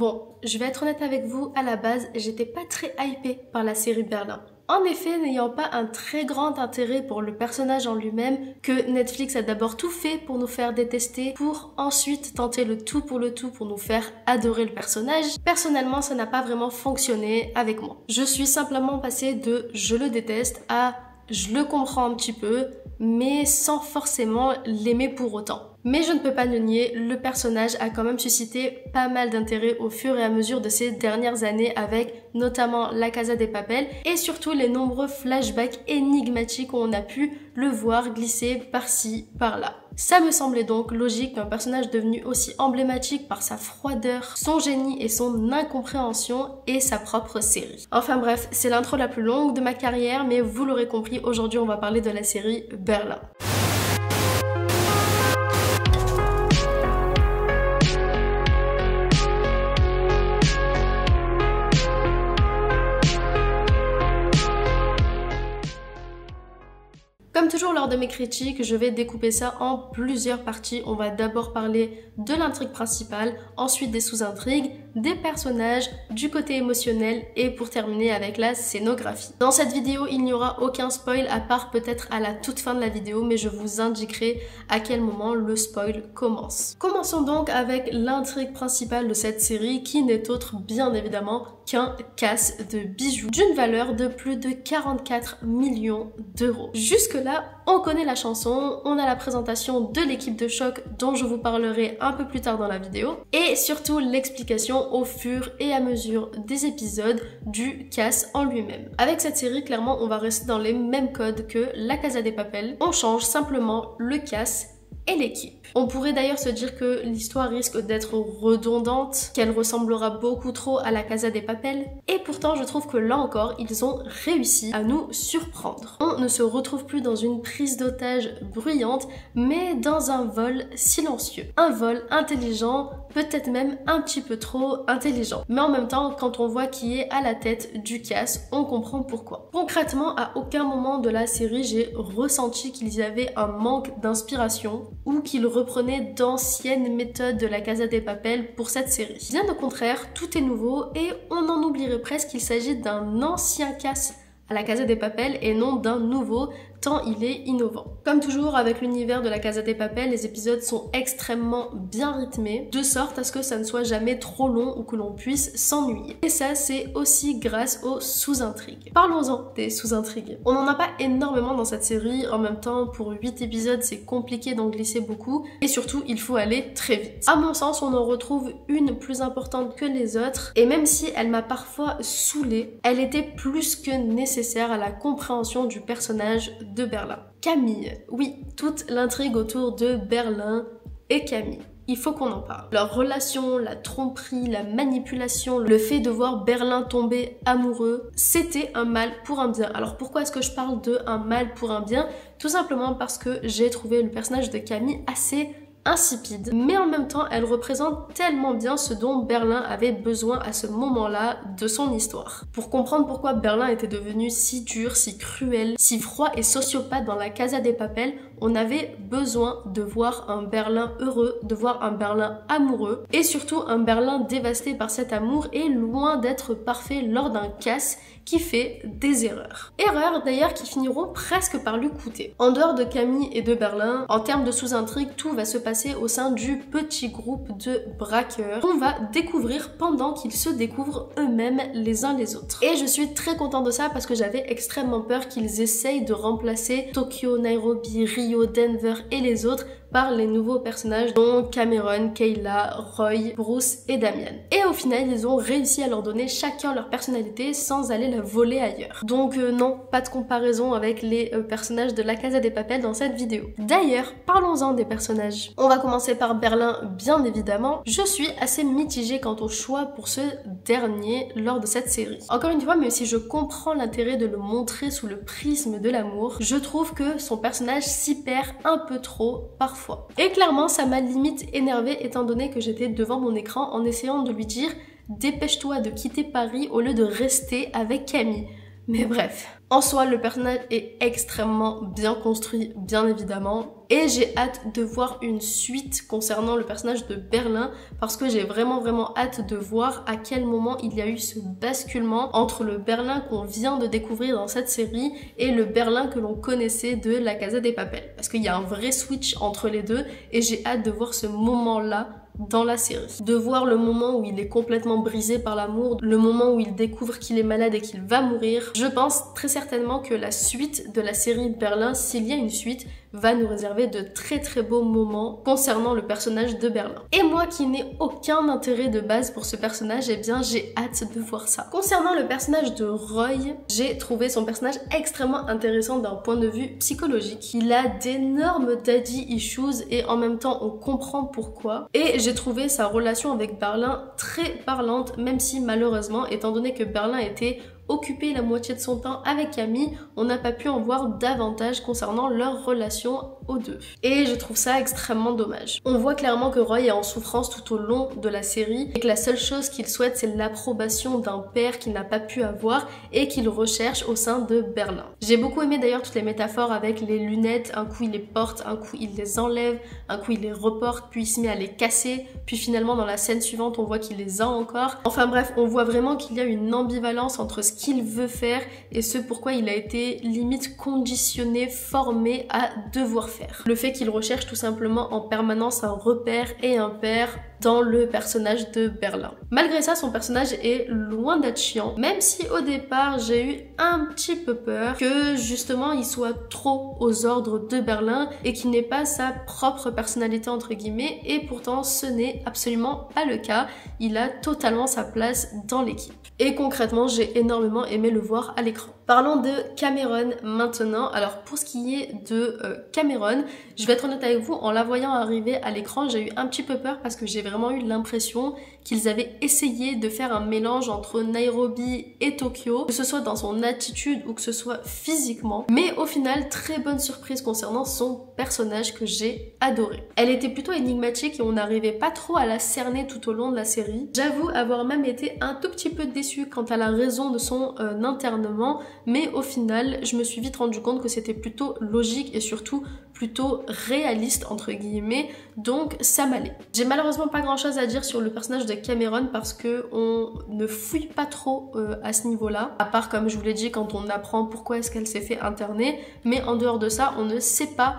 Bon, je vais être honnête avec vous, à la base, j'étais pas très hypée par la série Berlin. En effet, n'ayant pas un très grand intérêt pour le personnage en lui-même, que Netflix a d'abord tout fait pour nous faire détester, pour ensuite tenter le tout pour nous faire adorer le personnage, personnellement ça n'a pas vraiment fonctionné avec moi. Je suis simplement passée de je le déteste à je le comprends un petit peu, mais sans forcément l'aimer pour autant. Mais je ne peux pas le nier, le personnage a quand même suscité pas mal d'intérêt au fur et à mesure de ces dernières années avec notamment La Casa de Papel et surtout les nombreux flashbacks énigmatiques où on a pu le voir glisser par-ci, par-là. Ça me semblait donc logique qu'un personnage devenu aussi emblématique par sa froideur, son génie et son incompréhension ait sa propre série. Enfin bref, c'est l'intro la plus longue de ma carrière, mais vous l'aurez compris, aujourd'hui on va parler de la série Berlin. Comme toujours lors de mes critiques, je vais découper ça en plusieurs parties. On va d'abord parler de l'intrigue principale, ensuite des sous-intrigues, des personnages, du côté émotionnel et pour terminer avec la scénographie. Dans cette vidéo, il n'y aura aucun spoil à part peut-être à la toute fin de la vidéo, mais je vous indiquerai à quel moment le spoil commence. Commençons donc avec l'intrigue principale de cette série qui n'est autre bien évidemment qu'un casse de bijoux d'une valeur de plus de 44 millions d'euros. Jusque-là, on connaît la chanson, on a la présentation de l'équipe de choc dont je vous parlerai un peu plus tard dans la vidéo et surtout l'explication au fur et à mesure des épisodes du casse en lui-même. Avec cette série, clairement, on va rester dans les mêmes codes que La Casa de Papel. On change simplement le casse et l'équipe. On pourrait d'ailleurs se dire que l'histoire risque d'être redondante, qu'elle ressemblera beaucoup trop à La Casa de Papel, et pourtant je trouve que là encore, ils ont réussi à nous surprendre. On ne se retrouve plus dans une prise d'otage bruyante, mais dans un vol silencieux. Un vol intelligent, peut-être même un petit peu trop intelligent. Mais en même temps, quand on voit qui est à la tête du casse, on comprend pourquoi. Concrètement, à aucun moment de la série, j'ai ressenti qu'il y avait un manque d'inspiration ou qu'ils reprenaient d'anciennes méthodes de La Casa de Papel pour cette série. Bien au contraire, tout est nouveau et on en oublierait presque qu'il s'agit d'un ancien casse à La Casa de Papel et non d'un nouveau, tant il est innovant. Comme toujours avec l'univers de La Casa de Papel, les épisodes sont extrêmement bien rythmés, de sorte à ce que ça ne soit jamais trop long ou que l'on puisse s'ennuyer. Et ça, c'est aussi grâce aux sous-intrigues. Parlons-en des sous-intrigues. On n'en a pas énormément dans cette série, en même temps, pour 8 épisodes, c'est compliqué d'en glisser beaucoup, et surtout, il faut aller très vite. À mon sens, on en retrouve une plus importante que les autres, et même si elle m'a parfois saoulée, elle était plus que nécessaire à la compréhension du personnage de Berlin. Camille, oui, toute l'intrigue autour de Berlin et Camille. Il faut qu'on en parle. Leur relation, la tromperie, la manipulation, le fait de voir Berlin tomber amoureux, c'était un mal pour un bien. Alors pourquoi est-ce que je parle de un mal pour un bien? Tout simplement parce que j'ai trouvé le personnage de Camille assez insipide, mais en même temps elle représente tellement bien ce dont Berlin avait besoin à ce moment-là de son histoire. Pour comprendre pourquoi Berlin était devenu si dur, si cruel, si froid et sociopathe dans La Casa de Papel, on avait besoin de voir un Berlin heureux, de voir un Berlin amoureux et surtout un Berlin dévasté par cet amour et loin d'être parfait lors d'un casse qui fait des erreurs. Erreurs d'ailleurs qui finiront presque par lui coûter. En dehors de Camille et de Berlin, en termes de sous-intrigue, tout va se passer au sein du petit groupe de braqueurs qu'on va découvrir pendant qu'ils se découvrent eux-mêmes les uns les autres. Et je suis très contente de ça parce que j'avais extrêmement peur qu'ils essayent de remplacer Tokyo, Nairobi, Rio, Denver et les autres par les nouveaux personnages dont Cameron, Kayla, Roy, Bruce et Damian. Et au final, ils ont réussi à leur donner chacun leur personnalité sans aller la voler ailleurs. Donc non, pas de comparaison avec les personnages de La Casa de Papel dans cette vidéo. D'ailleurs, parlons-en des personnages. On va commencer par Berlin, bien évidemment. Je suis assez mitigée quant au choix pour ce dernier lors de cette série. Encore une fois, même si je comprends l'intérêt de le montrer sous le prisme de l'amour, je trouve que son personnage s'y perd un peu trop parfois. Et clairement, ça m'a limite énervée étant donné que j'étais devant mon écran en essayant de lui dire « Dépêche-toi de quitter Paris au lieu de rester avec Camille ». Mais bref. En soi, le personnage est extrêmement bien construit, bien évidemment. Et j'ai hâte de voir une suite concernant le personnage de Berlin parce que j'ai vraiment hâte de voir à quel moment il y a eu ce basculement entre le Berlin qu'on vient de découvrir dans cette série et le Berlin que l'on connaissait de La Casa de Papel. Parce qu'il y a un vrai switch entre les deux et j'ai hâte de voir ce moment-là dans la série. De voir le moment où il est complètement brisé par l'amour, le moment où il découvre qu'il est malade et qu'il va mourir. Je pense très certainement que la suite de la série Berlin, s'il y a une suite, va nous réserver de très beaux moments concernant le personnage de Berlin. Et moi qui n'ai aucun intérêt de base pour ce personnage, eh bien j'ai hâte de voir ça. Concernant le personnage de Roy, j'ai trouvé son personnage extrêmement intéressant d'un point de vue psychologique. Il a d'énormes daddy issues et en même temps on comprend pourquoi. Et j'ai trouvé sa relation avec Berlin très parlante, même si malheureusement, étant donné que Berlin était occupé la moitié de son temps avec Camille, on n'a pas pu en voir davantage concernant leur relation aux deux. Et je trouve ça extrêmement dommage. On voit clairement que Roy est en souffrance tout au long de la série et que la seule chose qu'il souhaite c'est l'approbation d'un père qu'il n'a pas pu avoir et qu'il recherche au sein de Berlin. J'ai beaucoup aimé d'ailleurs toutes les métaphores avec les lunettes, un coup il les porte, un coup il les enlève, un coup il les reporte, puis il se met à les casser, puis finalement dans la scène suivante on voit qu'il les a encore. Enfin bref, on voit vraiment qu'il y a une ambivalence entre ce qu'il veut faire et ce pourquoi il a été limite conditionné, formé à devoir faire. Le fait qu'il recherche tout simplement en permanence un repère et un père dans le personnage de Berlin. Malgré ça, son personnage est loin d'être chiant, même si au départ j'ai eu un petit peu peur que justement il soit trop aux ordres de Berlin et qu'il n'ait pas sa propre personnalité entre guillemets, et pourtant ce n'est absolument pas le cas. Il a totalement sa place dans l'équipe. Et concrètement, j'ai énormément aimé le voir à l'écran. Parlons de Cameron maintenant. Alors pour ce qui est de Cameron, je vais être honnête avec vous, en la voyant arriver à l'écran, j'ai eu un petit peu peur parce que j'ai vraiment eu l'impression qu'ils avaient essayé de faire un mélange entre Nairobi et Tokyo, que ce soit dans son attitude ou que ce soit physiquement. Mais au final, très bonne surprise concernant son personnage que j'ai adoré. Elle était plutôt énigmatique et on n'arrivait pas trop à la cerner tout au long de la série. J'avoue avoir même été un tout petit peu déçue quant à la raison de son internement, mais au final, je me suis vite rendu compte que c'était plutôt logique et surtout plutôt réaliste entre guillemets, donc ça m'allait. J'ai malheureusement pas grand chose à dire sur le personnage de Cameron parce que on ne fouille pas trop à ce niveau-là, à part comme je vous l'ai dit quand on apprend pourquoi est-ce qu'elle s'est fait interner, mais en dehors de ça, on ne sait pas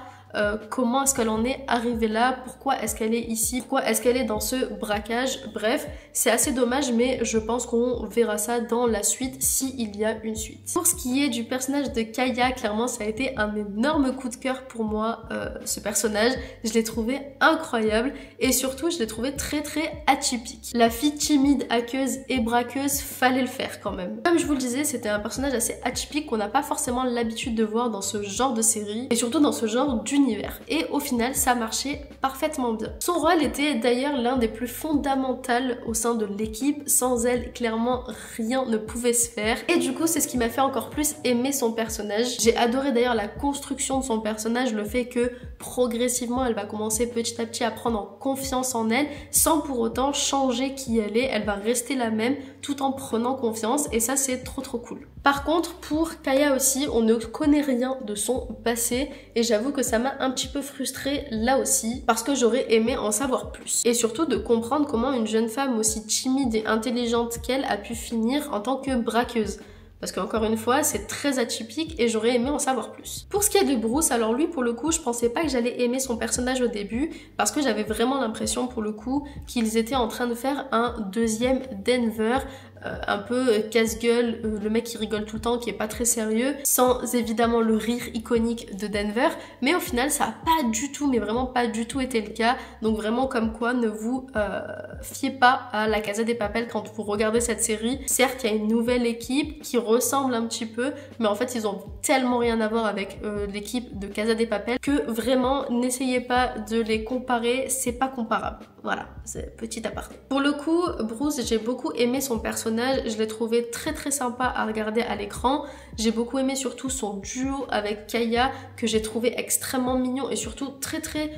comment est-ce qu'elle en est arrivée là, pourquoi est-ce qu'elle est ici, pourquoi est-ce qu'elle est dans ce braquage. Bref, c'est assez dommage, mais je pense qu'on verra ça dans la suite s'il y a une suite. Pour ce qui est du personnage de Kaya, clairement ça a été un énorme coup de cœur pour moi, ce personnage. Je l'ai trouvé incroyable et surtout je l'ai trouvé très atypique. La fille timide, hackeuse et braqueuse, fallait le faire quand même. Comme je vous le disais, c'était un personnage assez atypique qu'on n'a pas forcément l'habitude de voir dans ce genre de série et surtout dans ce genre d'univers. Et au final, ça marchait parfaitement bien. Son rôle était d'ailleurs l'un des plus fondamentaux au sein de l'équipe. Sans elle, clairement, rien ne pouvait se faire. Et du coup, c'est ce qui m'a fait encore plus aimer son personnage. J'ai adoré d'ailleurs la construction de son personnage, le fait que progressivement, elle va commencer petit à petit à prendre en confiance en elle, sans pour autant changer qui elle est. Elle va rester la même tout en prenant confiance et ça, c'est trop cool. Par contre, pour Kaya aussi, on ne connaît rien de son passé et j'avoue que ça m'a un petit peu frustrée là aussi parce que j'aurais aimé en savoir plus. Et surtout de comprendre comment une jeune femme aussi timide et intelligente qu'elle a pu finir en tant que braqueuse. Parce qu'encore une fois, c'est très atypique et j'aurais aimé en savoir plus. Pour ce qui est de Bruce, alors lui, pour le coup, je pensais pas que j'allais aimer son personnage au début parce que j'avais vraiment l'impression, pour le coup, qu'ils étaient en train de faire un deuxième Denver, un peu casse-gueule, le mec qui rigole tout le temps, qui est pas très sérieux, sans évidemment le rire iconique de Denver, mais au final ça a pas du tout, mais vraiment pas du tout été le cas, donc vraiment comme quoi ne vous fiez pas à La Casa de Papel quand vous regardez cette série. Certes, il y a une nouvelle équipe qui ressemble un petit peu, mais en fait ils ont tellement rien à voir avec l'équipe de Casa de Papel que vraiment n'essayez pas de les comparer, c'est pas comparable. Voilà, c'est petit aparté. Pour le coup, Bruce, j'ai beaucoup aimé son personnage, je l'ai trouvé très sympa à regarder à l'écran. J'ai beaucoup aimé surtout son duo avec Kaya, que j'ai trouvé extrêmement mignon et surtout très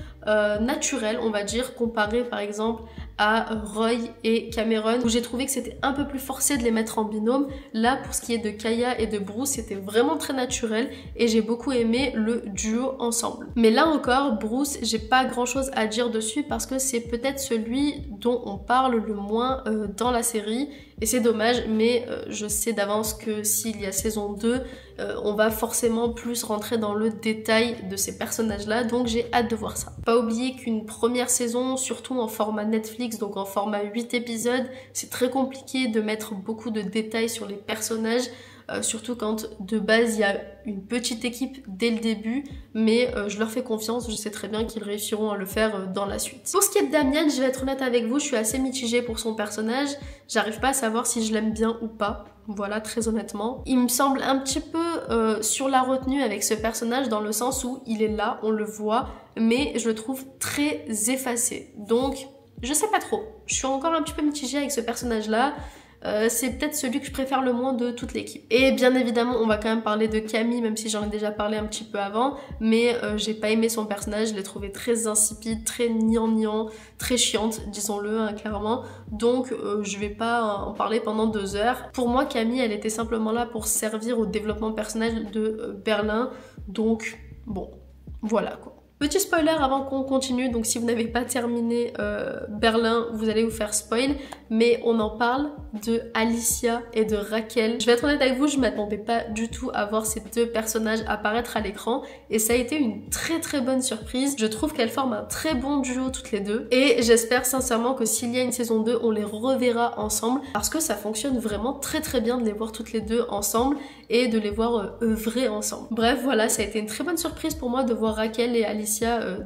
naturel, on va dire, comparé par exemple à Roy et Cameron, où j'ai trouvé que c'était un peu plus forcé de les mettre en binôme. Là, pour ce qui est de Kaya et de Bruce, c'était vraiment très naturel et j'ai beaucoup aimé le duo ensemble. Mais là encore, Bruce, j'ai pas grand chose à dire dessus parce que c'est peut-être celui dont on parle le moins dans la série. Et c'est dommage, mais je sais d'avance que s'il y a saison 2, on va forcément plus rentrer dans le détail de ces personnages-là, donc j'ai hâte de voir ça. Pas oublier qu'une première saison, surtout en format Netflix, donc en format 8 épisodes, c'est très compliqué de mettre beaucoup de détails sur les personnages, surtout quand de base il y a une petite équipe dès le début, mais je leur fais confiance, je sais très bien qu'ils réussiront à le faire dans la suite. Pour ce qui est de Damian, je vais être honnête avec vous, je suis assez mitigée pour son personnage, j'arrive pas à savoir si je l'aime bien ou pas. Voilà, très honnêtement. Il me semble un petit peu sur la retenue avec ce personnage dans le sens où il est là, on le voit, mais je le trouve très effacé. Donc, je sais pas trop. Je suis encore un petit peu mitigée avec ce personnage-là. C'est peut-être celui que je préfère le moins de toute l'équipe. Et bien évidemment, on va quand même parler de Camille, même si j'en ai déjà parlé un petit peu avant, mais j'ai pas aimé son personnage, je l'ai trouvé très insipide, très gnangnan, très chiante, disons-le hein, clairement. Donc je vais pas en parler pendant 2 heures. Pour moi, Camille, elle était simplement là pour servir au développement personnel de Berlin, donc bon, voilà quoi. Petit spoiler avant qu'on continue, donc si vous n'avez pas terminé Berlin, vous allez vous faire spoil, mais on en parle de Alicia et de Raquel. Je vais être honnête avec vous, je m'attendais pas du tout à voir ces 2 personnages apparaître à l'écran et ça a été une très bonne surprise. Je trouve qu'elles forment un très bon duo toutes les deux et j'espère sincèrement que s'il y a une saison 2, on les reverra ensemble parce que ça fonctionne vraiment très bien de les voir toutes les deux ensemble et de les voir œuvrer ensemble. Bref, voilà, ça a été une très bonne surprise pour moi de voir Raquel et Alicia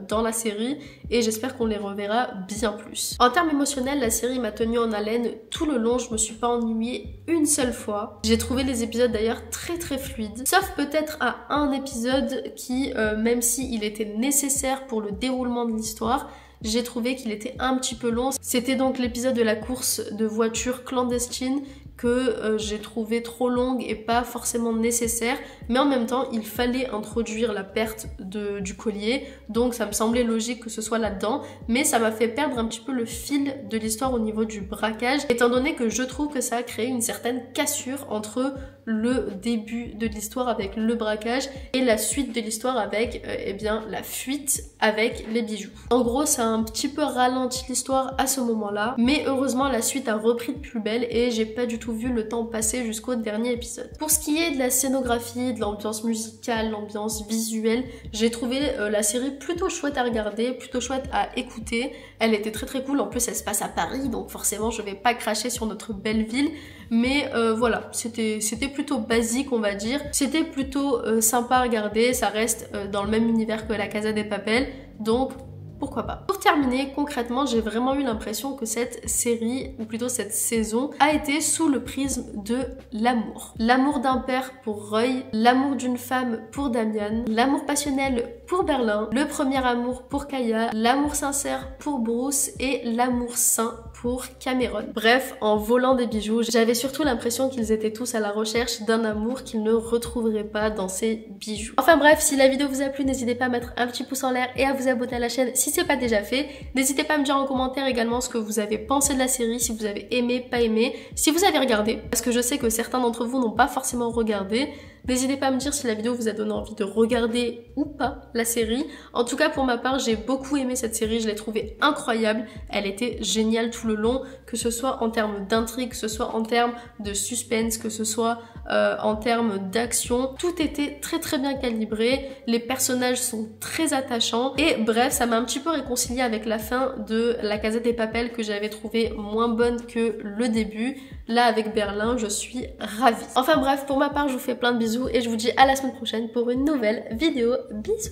dans la série et j'espère qu'on les reverra bien plus. En termes émotionnels, la série m'a tenue en haleine tout le long, je me suis pas ennuyée une seule fois. J'ai trouvé les épisodes d'ailleurs très fluides, sauf peut-être à un épisode qui, même s'il était nécessaire pour le déroulement de l'histoire, j'ai trouvé qu'il était un petit peu long. C'était donc l'épisode de la course de voiture clandestine que j'ai trouvé trop longue et pas forcément nécessaire, mais en même temps il fallait introduire la perte du collier, donc ça me semblait logique que ce soit là-dedans, mais ça m'a fait perdre un petit peu le fil de l'histoire au niveau du braquage, étant donné que je trouve que ça a créé une certaine cassure entre le début de l'histoire avec le braquage et la suite de l'histoire avec eh bien la fuite avec les bijoux. En gros, ça a un petit peu ralenti l'histoire à ce moment-là, mais heureusement la suite a repris de plus belle et j'ai pas du tout vu le temps passer jusqu'au dernier épisode. Pour ce qui est de la scénographie, de l'ambiance musicale, l'ambiance visuelle, j'ai trouvé la série plutôt chouette à regarder, plutôt chouette à écouter. Elle était très cool, en plus elle se passe à Paris, donc forcément je vais pas cracher sur notre belle ville, mais voilà, c'était plutôt basique on va dire, c'était plutôt sympa à regarder, ça reste dans le même univers que La Casa de Papel, donc pourquoi pas. Pour terminer, concrètement, j'ai vraiment eu l'impression que cette série, ou plutôt cette saison, a été sous le prisme de l'amour. L'amour d'un père pour Roy, l'amour d'une femme pour Damian, l'amour passionnel pour Berlin, le premier amour pour Kaya, l'amour sincère pour Bruce et l'amour sain pour Cameron. Bref, en volant des bijoux, j'avais surtout l'impression qu'ils étaient tous à la recherche d'un amour qu'ils ne retrouveraient pas dans ces bijoux. Enfin bref, si la vidéo vous a plu, n'hésitez pas à mettre un petit pouce en l'air et à vous abonner à la chaîne si c'est pas déjà fait. N'hésitez pas à me dire en commentaire également ce que vous avez pensé de la série, si vous avez aimé, pas aimé, si vous avez regardé, parce que je sais que certains d'entre vous n'ont pas forcément regardé. N'hésitez pas à me dire si la vidéo vous a donné envie de regarder ou pas la série. En tout cas, pour ma part, j'ai beaucoup aimé cette série, je l'ai trouvée incroyable. Elle était géniale tout le long, que ce soit en termes d'intrigue, que ce soit en termes de suspense, que ce soit en termes d'action. Tout était très bien calibré, les personnages sont très attachants et bref, ça m'a un petit peu réconcilié avec la fin de La Casa de Papel que j'avais trouvé moins bonne que le début. Là, avec Berlin, je suis ravie. Enfin bref, pour ma part, je vous fais plein de bisous et je vous dis à la semaine prochaine pour une nouvelle vidéo. Bisous!